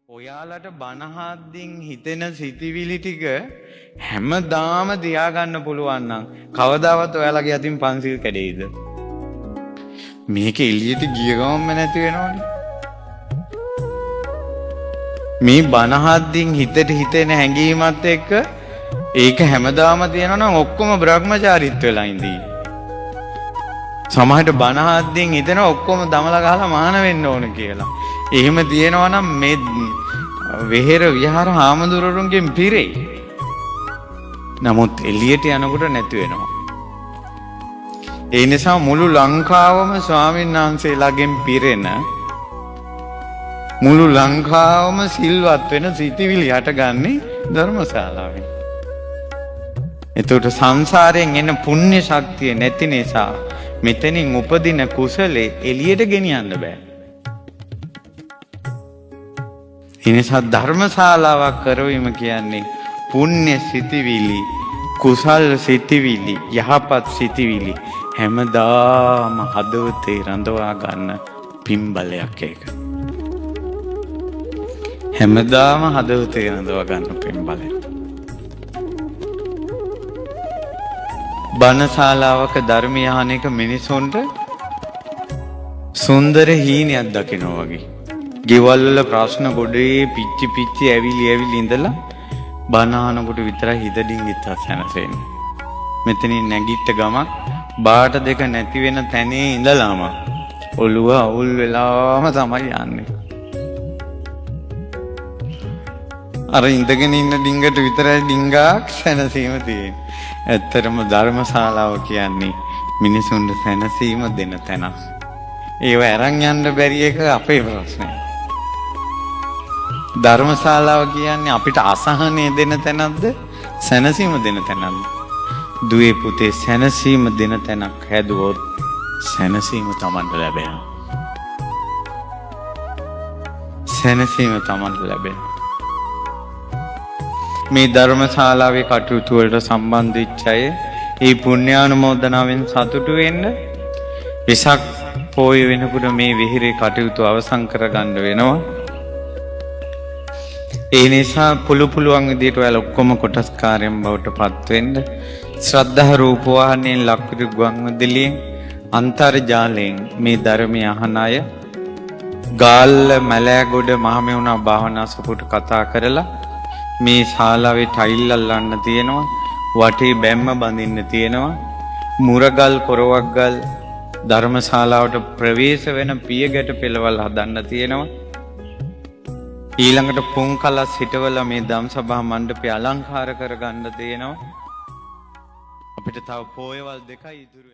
ඔයාලට බනහද්දින් හිතෙන සිතිවිලි ටික හැමදාම තියාගන්න පුළුවන් නම් කවදාවත් ඔයාලගේ අතින් පන්සිල් කැඩෙයිද? මේක එළියට ගිය ගමන්ම නැති වෙනවනේ. මේ බනහද්දින් හිතට හිතෙන හැඟීමත් එක්ක ඒක හැමදාම තියෙනවා නම් ඔක්කොම බ්‍රහ්මචාරීත්ව වෙලා ඉඳී. සමහරට බනහද්දින් හිතෙන ඔක්කොම දමලා ගහලා මහාන වෙන්න ඕන කියලා. එහෙම තියෙනවා නම් මේ වෙහෙර විහාර හාමුදුරුවන්ගෙන් පිරෙයි. නමුත් එළියට යනකොට නැති වෙනවා. ඒ නිසා මුළු ලංකාවම ස්වාමීන් වහන්සේලාගෙන් පිරෙන මුළු ලංකාවම සිල්වත් වෙන සිතිවිලි හටගන්නේ ධර්මශාලාවෙන්. එතකොට සංසාරයෙන් එන පුණ්‍ය ශක්තිය නැති නිසා මෙතනින් උපදින කුසලේ එළියට ගෙනියන්න බෑ. එනිසා ධර්මශාලාවක් කරවීම කියන්නේ පුණ්‍ය සිතිවිලි, කුසල් සිතිවිලි, යහපත් සිතිවිලි හැමදාම හදවතේ රඳවා ගන්න පින්බලයක් ඒක. හැමදාම හදවතේ රඳවා ගන්න පින්බලයක්. බණශාලාවක ධර්මය අහන එක මිනිසුන්ට සුන්දර හීනයක් දකිනවා වගේ. ගෙවල් වල ප්‍රශ්න ගොඩේ පිච්චි ඇවිලි ඉඳලා බණ අහනකොට විතරයි හිත ඩිංගිත් සැනසෙන්නේ. මෙතනින් නැගිට ගමක් බාට දෙක නැති වෙන තැනේ ඉඳලාම ඔළුව අවුල් වෙලාම තමයි යන්නේ. අර ඉඳගෙන ඉන්න ඩිංගට විතරයි ඩිංගක් සැනසීම තියෙන්නේ. ඇත්තටම ධර්මශාලාව කියන්නේ මිනිසුන්ට සැනසීම දෙන තැනක්. ඒව අරන් යන්න බැරි එක අපේ ප්‍රශ්නය. ධර්මශාලාව කියන්නේ අපිට අසහනය දෙන තැනක්ද සැනසීම දෙන තැනක්ද? දුවේ පුතේ සැනසීම දෙන තැනක් හැදුවොත් සැනසීම Tamanට ලැබෙනවා. සැනසීම Tamanට ලැබෙනවා. මේ ධර්මශාලාවේ කටයුතු වලට සම්බන්ධ වෙච්ච අය ඒ පුණ්‍යානුමෝදනාවෙන් සතුටු වෙන්න වෙසක් පොය වෙනකොට මේ විහිරේ කටයුතු අවසන් කරගන්න වෙනවා. ඒ නිසා පුළුවන් විදිහට ඔයාලා ඔක්කොම කොටස්කාරයන් බවට පත් වෙන්න ශ්‍රද්ධා රූපවාහිනියෙන් ලක්විරු ගුවන්විදුලියෙන් අන්තර්ජාලයෙන් මේ ධර්මය අහන අය ගාල්ල මැලෑගොඩ මහමෙවුනා භාවනා සපුට කතා කරලා මේ ශාලාවේ ටයිල් අල්ලන්න තියෙනවා, වටේ බැම්ම බඳින්න තියෙනවා, මුරගල් කොරවක්ගල් ධර්මශාලාවට ප්‍රවේශ වෙන පියගැට පෙළවල් හදන්න තියෙනවා. ඊළඟට පුන්කලස් හිටවල මේ ධම්සභා මණ්ඩපය අලංකාර කරගන්න තියෙනවා. අපිට තව පොයවල් දෙකයි ඉතුරු